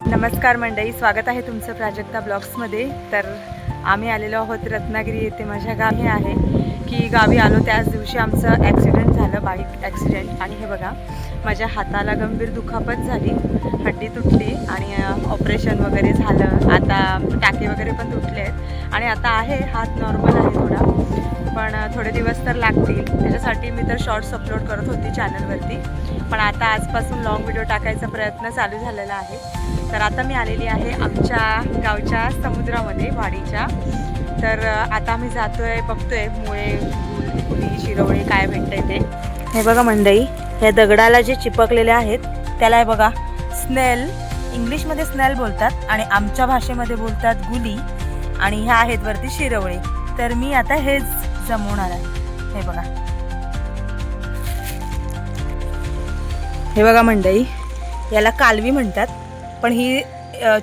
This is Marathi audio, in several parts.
नमस्कार मंडळी, स्वागत आहे तुमचं प्राजक्ता ब्लॉग्समध्ये। तर आम्ही आलेलो आहोत रत्नागिरी येथे। माझ्या गावी आहे की गावी आलो त्याच दिवशी आमचं ॲक्सिडेंट झालं, बाईक ॲक्सिडेंट। आणि हे बघा, माझ्या हाताला गंभीर दुखापत झाली, हड्डी तुटली आणि ऑपरेशन वगैरे झालं। आता टाके वगैरे पण तुटले आहेत आणि आता आहे हात नॉर्मल आहे थोडा, पण थोडे दिवस तर लागतील। त्याच्यासाठी मी तर शॉर्ट्स अपलोड करत होती चॅनलवरती, पण आता आजपासून लॉंग व्हिडिओ टाकायचा प्रयत्न चालू झालेला आहे। तर आता मी आलेली आहे आमच्या गावच्या समुद्रामध्ये, वाडीच्या। तर आता आम्ही जातोय, बघतोय मुळे, गुली, शिरवळी काय भेटतंय ते। हे बघा मंडई, या दगडाला जे चिपकलेले आहेत त्याला हे बघा स्नेल, इंग्लिशमध्ये स्नेल बोलतात आणि आमच्या भाषेमध्ये बोलतात गुली, आणि ह्या आहेत वरती शिरवळी। तर मी आता हेच जमवणार आहे। हे बघा, हे बघा मंडई, याला कालवी म्हणतात, पण ही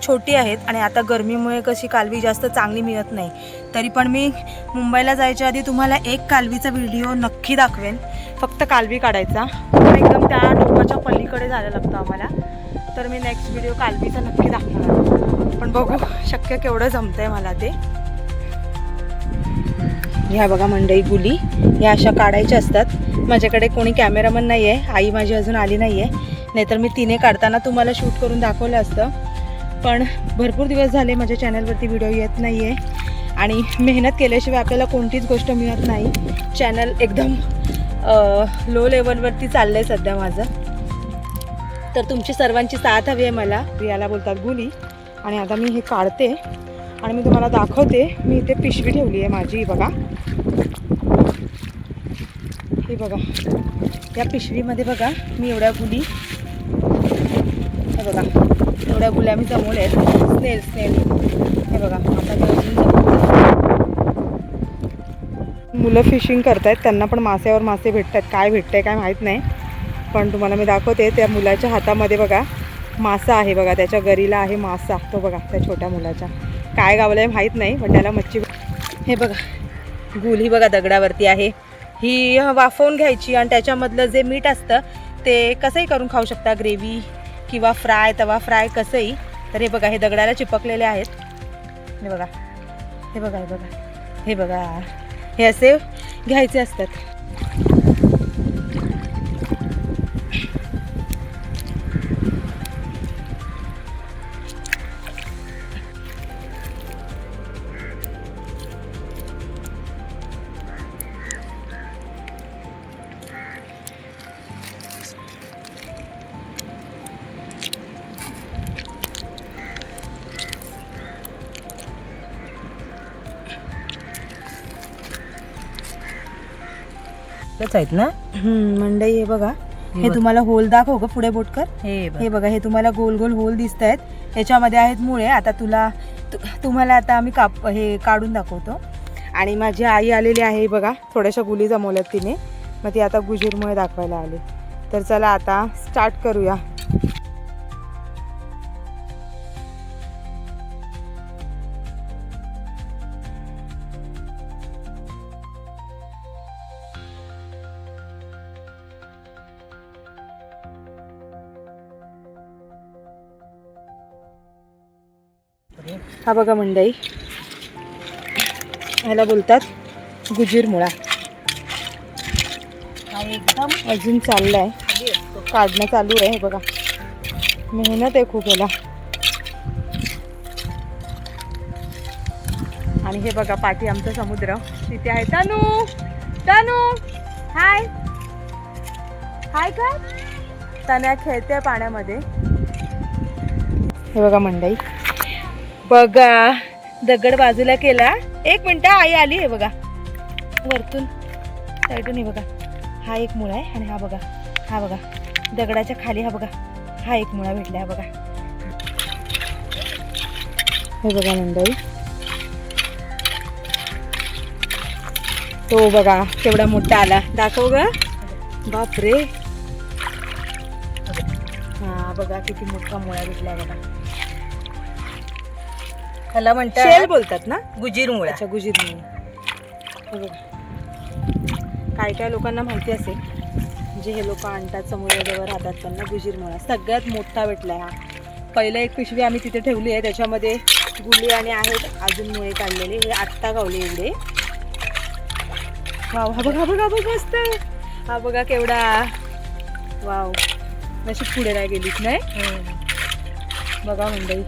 छोटी आहेत आणि आता गरमीमुळे कशी कालवी जास्त चांगली मिळत नाही। तरी पण मी मुंबईला जायच्या आधी तुम्हाला एक कालवीचा व्हिडिओ नक्की दाखवेन। फक्त कालवी काढायचा, पण एकदम त्या टोकाच्या पलीकडे जायला लागतं आम्हाला। तर मी नेक्स्ट व्हिडिओ कालवीचा नक्की दाखवणार, पण बघू शक्य केवढं जमतंय मला ते। ह्या बघा मंडई गुली, ह्या अशा काढायच्या असतात। माझ्याकडे कोणी कॅमेरामन नाही आहे, आई माझी अजून आली नाही आहे, नाहीतर मी तिने काढताना तुम्हाला शूट करून दाखवलं असतं। पण भरपूर दिवस झाले माझ्या चॅनलवरती व्हिडिओ येत नाही आहे आणि मेहनत केल्याशिवाय आपल्याला कोणतीच गोष्ट मिळत नाही। चॅनल एकदम लो लेवलवरती चाललं आहे सध्या माझं। तर तुमची सर्वांची साथ हवी आहे मला। याला बोलतात गुली, आणि आता मी हे काढते आणि मी तुम्हाला दाखवते। मी इथे पिशवी ठेवली आहे माझी, बघा हे बघा, या पिशवीमध्ये बघा मी एवढ्या गुली, हे बघा एवढ्या गुल्या मी जमवल्या आहेत, स्नेल। हे बघा, आता मुलं फिशिंग करतायत, त्यांना पण मासेवर मासे भेटतात। काय भेटतंय काय माहीत नाही, पण तुम्हाला मी दाखवते। त्या मुलाच्या हातामध्ये बघा मासा आहे, बघा त्याच्या गरीला आहे मासा, तो बघा त्या छोट्या मुलाच्या। काय गावलंय माहीत नाही, पण त्याला मच्छी। हे बघा गुली बघा दगडावरती आहे, ही वाफवून घ्यायची आणि त्याच्यामधलं जे मीठ असतं ते कसंही करून खाऊ शकता, ग्रेव्ही किंवा फ्राय, तवा फ्राय कसंही। तर हे बघा, हे दगडाला चिपकलेले आहेत। हे बघा, हे बघा, हे बघा, हे बघा, हे असे घ्यायचे असतात। आहेत ना मंडई, हे बघा, हे तुम्हाला होल दाखव ग, पुढे बोट कर। हे बघा, हे तुम्हाला गोल गोल होल दिसत आहेत, ह्याच्यामध्ये आहेत मुळे। आता तुम्हाला आता आम्ही हे काढून दाखवतो। आणि माझी आई आलेली आहे बघा, थोड्याशा गुली जमवल्यात तिने, मग ती आता गुजीरमुळे दाखवायला आली। तर चला आता स्टार्ट करूया। हा बघा मंडई, ह्याला बोलतात गुजीर मुळा। एकदम अजून चाललाय, काढणं चालू आहे। हे बघा, मेहनत आहे खूप याला। आणि हे बघा पाठी आमचा समुद्र, तिथे आहे तनू। तनू हाय, हाय का? तन्या खेळते पाण्यामध्ये। हे बघा मंडई, बघा दगड बाजूला केला। एक मिनिट, आई आली। हे बघा वरतून साईडून, हे बघा हा एक मुळा आहे, आणि हा बघा, हा बघा दगडाच्या खाली, हा बघा हा एक मुळा भेटला। हा बघा, हे बघा मंडई, तो बघा केवढा मोठा आला, दाखव ग, बापरे। हा बघा किती मोठा मुळा भेटला बघा। ह्याला म्हणतात शेल बोलतात ना, गुजीर मुळा। अच्छा, गुजीर मुळा। काय काय लोकांना माहिती असेल, जे हे लोक आणतात समुद्राजवळ राहतात त्यांना गुजीर मुळा सगळ्यात मोठा भेटला हा। पहिलं एक पिशवी आम्ही तिथे ठेवली आहे, त्याच्यामध्ये गुली आणि आहेत अजून मुळे काढलेले. हे आत्ता गावले एवढे. वाव, हा बघा बघा बघ मस्त. हा बघा केवढा. वाव, नशीब पुढे नाही गेलीच नाही. बघा मंडळी,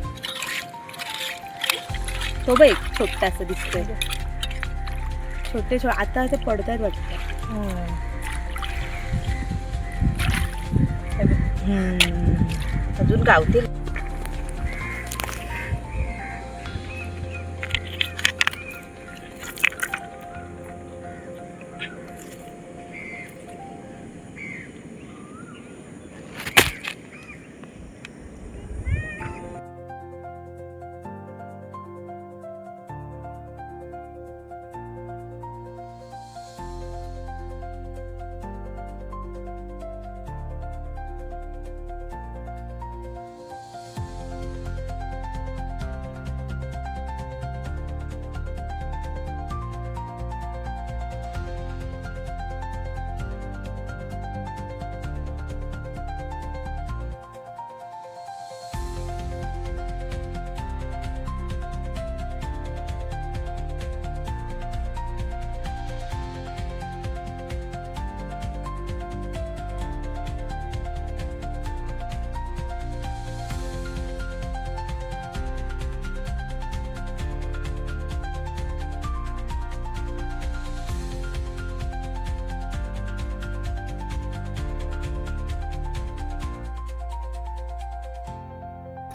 तो बघ एक छोटासा दिसतोय. छोटे आता ते पडतात वाटतं. अजून गावतील.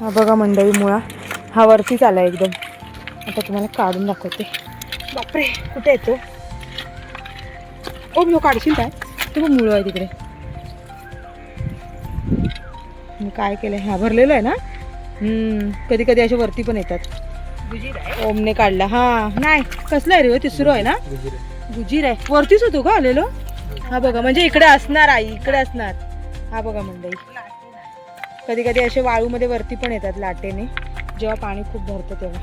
हा बघा मंडळी मुळा, हा वरतीच आला एकदम. आता तुम्हाला काढून दाखवते. बापरे, कुठे येतो? ओ, काढशील काय? तो पण मुळ आहे तिकडे. मी काय केलं, ह्या भरलेलं आहे ना. कधी कधी असे वरती पण येतात. ओमने काढला. हा नाही, कसला आहे रे? तिसरं आहे ना. गुजीर आहे. वरतीच होतो का आलेलो? हा बघा, म्हणजे इकडे असणार आई, इकडे असणार. हा बघा मंडळी, कधी कधी असे वाळूमध्ये वरती पण येतात लाटेने, जेव्हा पाणी खूप भरतं तेव्हा.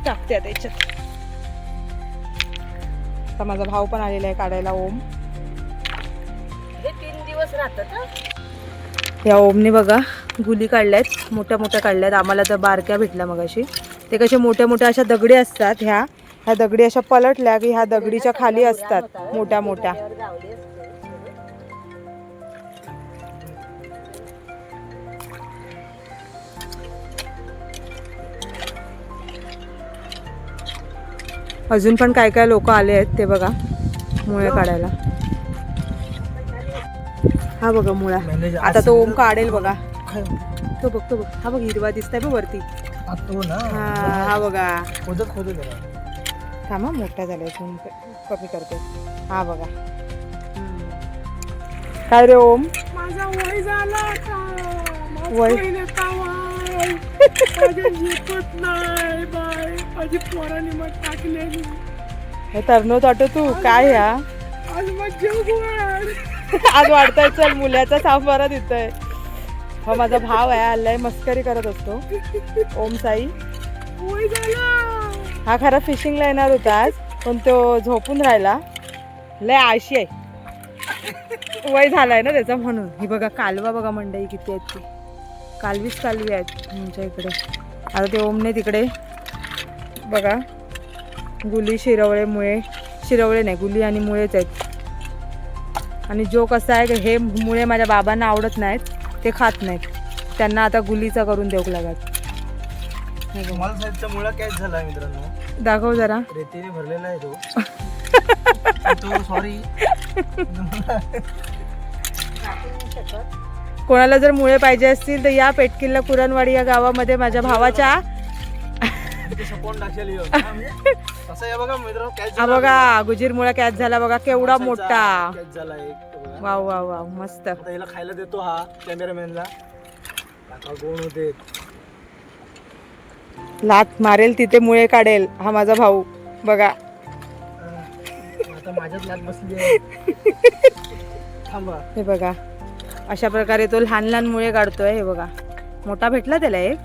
टाकते आता याच्यात. आता माझा भाऊ पण आलेला आहे काढायला. ओम, हे 3 दिवस राहतात. या ओमने बघा गुली काढल्यात, मोठ्या मोठ्या काढल्यात. आम्हाला तर बारक्या भेटल्या मगाशी. ते कसे मोठ्या मोठ्या अशा दगडी असतात. ह्या दगडी अशा पलटल्या की ह्या दगडीच्या खाली असतात मोठ्या मोठ्या. अजून पण काय काय लोक आले आहेत ते बघा मुळे काढायला. हा बघा मुळा. आता तो ओम काढेल बघा. तो बघ, तो बघ, हा बघ हिरवा दिसतंय बघ वरती. हा बघा. थांबा, मोठा झालाय, कमी करते. हा बघा. काय रे ओम? माझा वय झाला. वय माझी पोराने मग टाकलेली. तरनो ताटो तू काय ह्या आज मग जेव आज वाढताय. चल, मुलाचा सांबारा देतोय. हा माझा भाव आहे, आलाय मस्करी करत असतो. ओम साई. हा खरा फिशिंगला येणार होता आज, पण तो झोपून राहिला. लय आळशी आहे, वय झालाय ना त्याचा म्हणून. ही बघा कालवा बघा मंडई किती आहेत ती. कालवीच कालवी आहेत तुमच्या इकडे. आता ते ओमने तिकडे बघा गुली शिरवळे मुळे, शिरवळे नाही गुली आणि मुळेच आहेत. आणि जो कसा आहे हे मुळे माझ्या बाबांना आवडत नाहीत, ते खात नाहीत. त्यांना आता गुलीचा करून देऊ लागत. मुळा कॅच झाला मित्रांनो. दाखव जरा. रेतीने भरलेला आहे तो. सॉरी. कोणाला जर मुळे पाहिजे असतील तर या पेटकिल्ला कुरणवाडी या गावामध्ये माझ्या भावाच्या. हा बघा गुजीर मुळा कॅच झाला बघा, केवढा मोठा. वाव वाव वाव, मस्त. याला खायला देतो हा कॅमेरामॅनला. कोण होते लात मारेल तिथे मुळे काढेल हा माझा भाऊ बघा. आता माझ्याच लात बसली. थांबा. हे बघा अशा प्रकारे तो लहान लहान मुळे काढतोय. हे बघा मोठा भेटला त्याला एक.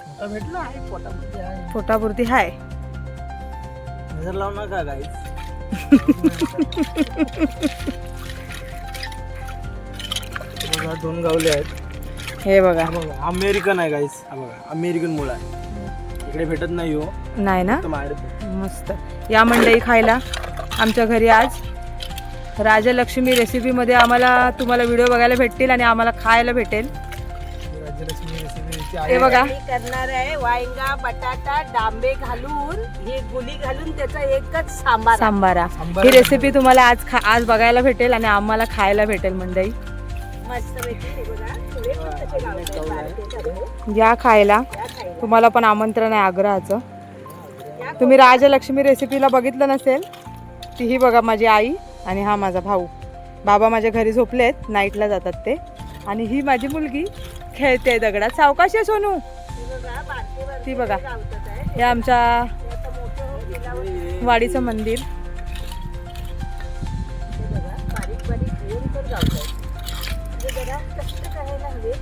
मोठा भेटला आहे, पोटापुरती आहे. पोटापुरती हाय. नजर लावू नका गाईस. बघा 2 गावले आहेत. हे बघा. हा बघा अमेरिकन आहे गाईस. हा बघा अमेरिकन मुळा आहे. इकडे भेटत नाही हो. नाही ना. तर बाहेर भेटतो. मस्त. या मंडई खायला आमच्या घरी आज राजलक्ष्मी रेसिपीमध्ये आम्हाला तुम्हाला व्हिडिओ बघायला भेटतील आणि आम्हाला खायला भेटेल. राजलक्ष्मी रेसिपीची हे आहे. बघा मी करणार आहे वांगा बटाटा डांबे घालून ही गुली घालून त्याचा एकच सांबार. सांबारा. सांबार ही रेसिपी तुम्हाला आज बघायला भेटेल आणि आम्हाला खायला भेटेल मंडई. मस्त पैकी हे बघा थोडे पण त्याचे लावले बारके झाले. या खायला. या खायला. तुम्हाला पण आमंत्रण आहे आग्रहाचं. तुम्ही राजलक्ष्मी रेसिपीला बघितलं नसेल ती ही बघा माझी आई आणि हा माझा भाऊ. बाबा माझ्या घरी झोपलेत, नाईटला जातात ते. आणि ही माझी मुलगी खेळते दगडात. सावकाश आहे सोनू. हे बघा बारके बारके ती बघा. गावतात आहे. हे आमच्या ते आता मोठं होऊन गेल्यावर वाडीचं मंदिर. हे बघा बारीक बारीक भयंकर गावतात. म्हणजे जरा कष्ट करायला हवे.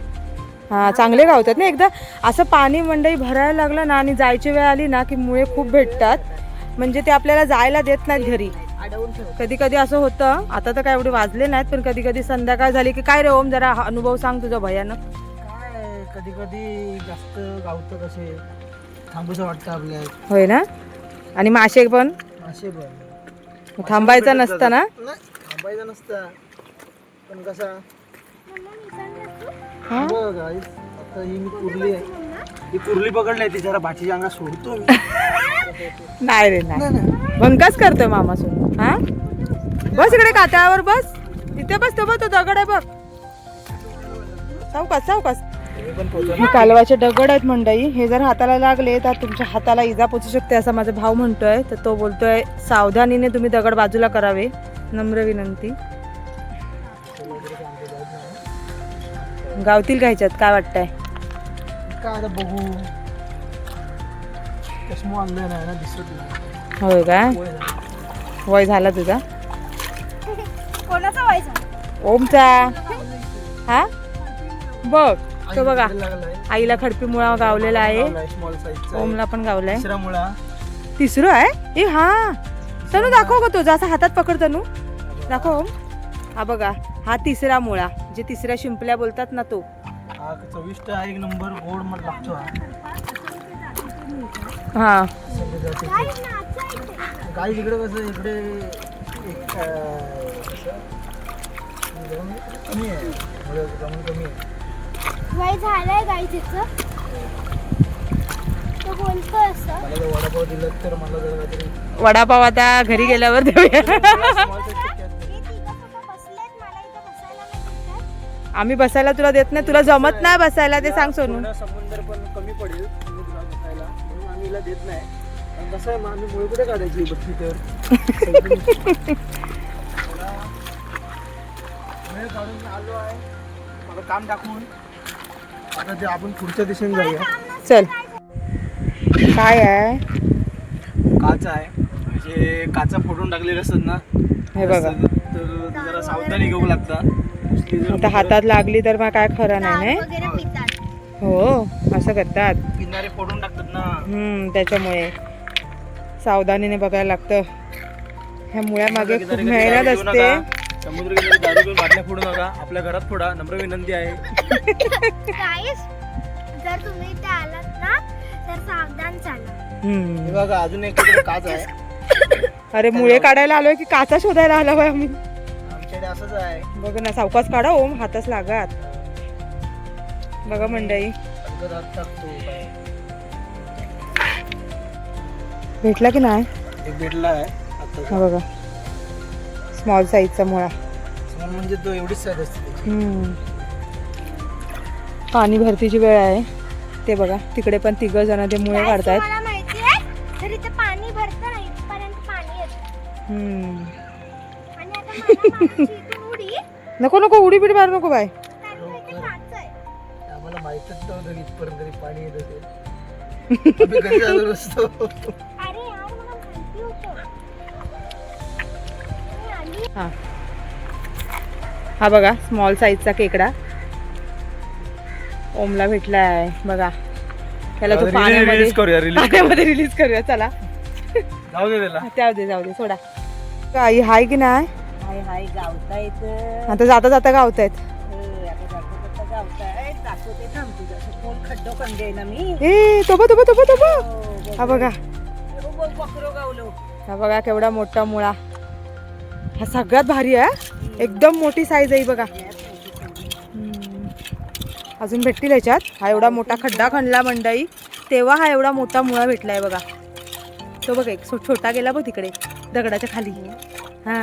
हा चांगले गावतात ना. एकदा असं पाणी मंडई भरायला लागलं ना आणि जायची वेळ आली ना की मुळे खूप भेटतात. म्हणजे ते आपल्याला जायला देत नाहीत घरी. अडवून ठेवतात. कधी कधी असं होतं. आता तर काय एवढे वाजले नाहीत पण कधी कधी संध्याकाळ झाली की काय रे ओम जरा हा अनुभव सांग तुझा भयानक. काय कधी कधी जास्त गावतं कसे थांबूचं वाटतं आपल्या. होय ना. आणि मासे पण असे पण थांबायचं नसतं ना. थांबायचं नसतं पण कसा हा? बघ guys, आता ही मी कुर्ली आहे. ही कुर्ली पकडली आहे ती जरा भाचीच्या अंगात सोडतो मी. नाही रे नाही. भंकाच करतोय मामा सोनू. हा बस इकडे काट्यावर बस. इथे बस. तो बघ तो दगड आहे बघ. सावकाश सावकाश. हे पण पोहोचवलं. हे कालवाचे दगड आहेत मंडई. हे जर हाताला लागले तर तुमच्या हाताला इजा पोचू शकते असं माझा भाऊ म्हणतोय. तर तो बोलतोय सावधानीने तुम्ही दगड बाजूला करावे. नम्र विनंती. गावतील घ्यायच्यात काय वाटतंय. काय आता बघू. चष्मा आणलाय नाही ना दिसत नाही. होय काय. वय झालं. वय झाला तुझा. कोणाचा व्हायचा. ओमचा. हा बघ तो बघा आईला लागलाय. आईला खडपी मुळा गावलेला आहे. लावलाय, small size चा आहे. ओमला पण गावलाय. तिसरा मुळा. तिसरं आहे. ए हा तनू दाखव ग तो जसा हातात पकड तनू दाखव ओम. हा बघा हा तिसरा मुळा जे तिसऱ्या शिंपल्या बोलतात ना तो. हा चविष्ट आहे एक नंबर. गोड मग लागतो हा. हा गाई इकडे कसं इकडे एक कसं जेवण कमी आहे. म्हणजे जेवण कमी आहे. वय झालंय गाई तिचं. तो बोलतो असं. मला जर वडापाव दिलं तर मला जर काहीतरी वडापाव आता घरी गेल्यावर देऊया. small size चे cat दे. हे तिघं फक्त बसलेत. मला इथं बसायला नाही देतात. आम्ही बसायला तुला देत नाही. तुला जमत नाही बसायला ते सांग सोनू. पूर्ण समुद्र पण कमी पडेल तुम्ही तुला बसायला म्हणून आम्ही हिला देत नाही. पण कसं आहे मग आम्ही मुळे कुठे काढायची बसली तर वेळ काढून आलो आहे. मला काम टाकून आता ते आपण पुढच्या दिशेने जाऊया. चल काय आहे काचा आहे म्हणजे काचा फोडून टाकलेले असतात ना. हे बघा. तर जरा सावधानी घेऊ लागतात. आता हातात लागली तर मग काय खरं नाही दारू ना. वगैरे पितात. हो असं करतात. किनारे फोडून टाकतात ना. त्याच्यामुळे सावधानीने बघायला लागतं. ह्या मुळ्यामागे खूप किनारी मेहनत दारू घेऊ असते. नका. समुद्र किनारी दारू घेऊन बाटल्या फोडू नका. आपल्या घरात फोडा. नम्र विनंती आहे. गाईस जर तुम्ही इथे आलात ना तर सावधान चाला. हम्म. हे बघा अजून एक तिकडे काच आहे. अरे मुळे काढायला आलोय की काचा शोधायला आलो बाय आम्ही. आमच्याकडे असंच आहे. बघ ना सावकाश काढा ओम हातच लागत. बघा मंडई अंगात हात टाकतो. भेटला की नाही. एक भेटला आहे हा आता. बघा स्मॉल साईजचा मुळा. म्हणजे तो एवढीच साईज असते त्याची. पाणी भरतीची वेळ आहे. ते बघा तिकडे पण तिघ जण ते मुळे Guys, काढतायत. तुम्हाला माहिती आहे तर इथे पाणी भरतं नाही इथपर्यंत पाणी येतं. आणि आता मला मामाची इथून उडी नको नको उडी बिडी मारू नको बाय. कारण इथे काच आहे. आम्हाला माहितच नव्हतं की इथपर्यंत तरी पाणी येत असेल. आम्ही घरी आलो नसतो. अरे यार मला माहिती होतं. मी आली. हा बघा स्मॉल साईजचा केकडा ओमला भेटलाय बघा. त्याला तो पाण्यामध्ये रिलीज करूया. पाण्यामध्ये रिलीज करूया चला. जाऊ दे त्याला. जाऊ दे सोडा. आई हाय की नाही. हाय हाय गावता येतं. आता जाता जाता गावतायत. आता जाता जाता गावताय. दाखवते थांब तुझं खोल खड्डो कंदे ना मी ए तो हा बघा बकरो गावलो हा बघा केवढा मोठा मुळा. हा सगळ्यात भारी आहे, एकदम मोठी साईज आहे बघा. अजून भेटतील ह्याच्यात. हा एवढा मोठा खड्डा खणला मंडई तेव्हा हा एवढा मोठा मुळा भेटलाय बघा. तो बघा एक छोटा गेला बघ तिकडे दगडाच्या खाली. हा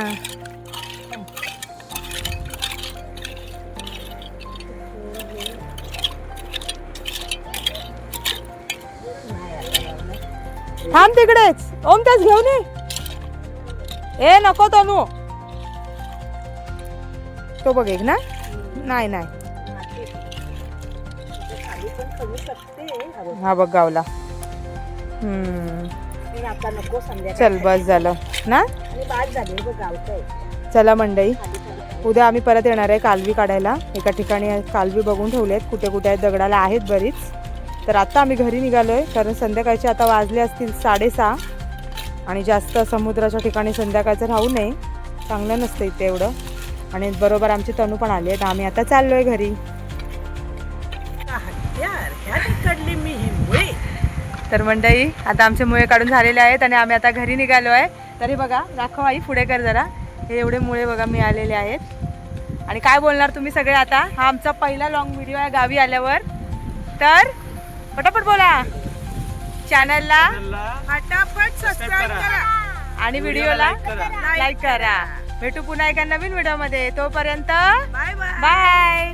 थांब तिकडेच ओम त्याच घेऊन ये. ए नको तनू. तो बघ एक ना. नाही नाही खाली पण करू शकते हा बघ गावला. पण आता नको संध्याकाळी चल बस झालं ना. आणि बाद झाले बघ गावतंय चला मंडई खाली खाली. उद्या आम्ही परत येणार आहे कालवी काढायला. एका ठिकाणी कालवी बघून ठेवलेत कुठे कुठे आहेत, दगडाला आहेत बरीच. तर आता आम्ही घरी निघालोय कारण संध्याकाळचे आता वाजले असतील 6:30 आणि जास्त समुद्राच्या ठिकाणी संध्याकाळचं राहू नये, चांगलं नसतं इथे एवढं. आणि बरोबर आमची तनू पण आली आहे, आम्ही आता चाललोय घरी. कडली मी हे मुळे तर मंडई आता आमचे मुळे काढून झालेले आहेत आणि आम्ही आता घरी निघालो आहे. तरी बघा दाखव आई पुढे कर जरा. हे एवढे मुळे बघा मिळालेले आहेत. आणि काय बोलणार तुम्ही सगळे आता. हा आमचा पहिला लॉंग व्हिडिओ आहे गावी आल्यावर. तर पटापट बोला. चॅनलला फटाफट सबस्क्राईब करा आणि व्हिडिओला लाईक करा. भेटू पुन्हा एका नवीन व्हिडिओमध्ये. तोपर्यंत बाय बाय बाय.